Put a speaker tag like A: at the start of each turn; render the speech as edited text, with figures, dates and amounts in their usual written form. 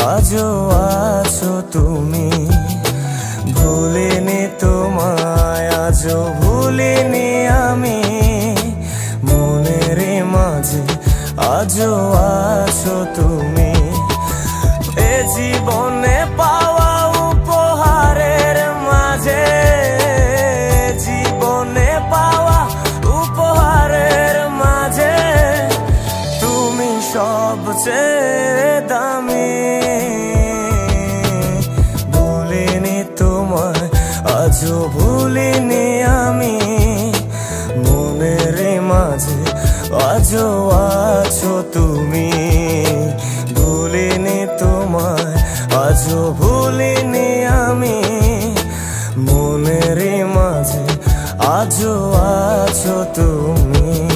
A: আজও আছো তুমি। ভুলিনি তোমায়, আজও ভুলিনি আমি, মনের মাঝে আজও আছো তুমি। এ জীবনে পাওয়া উপহারের মাঝে, জীবনে পাওয়া উপহারের মাঝে তুমি সবচেয়ে দামি। ভুলিনি তোমায়, আজও ভুলিনি আমি, মনের মাঝে আজও আছো তুমি। ভুলিনি তোমায়, আজও ভুলিনি আমি, মনের মাঝে আজও আছো তুমি।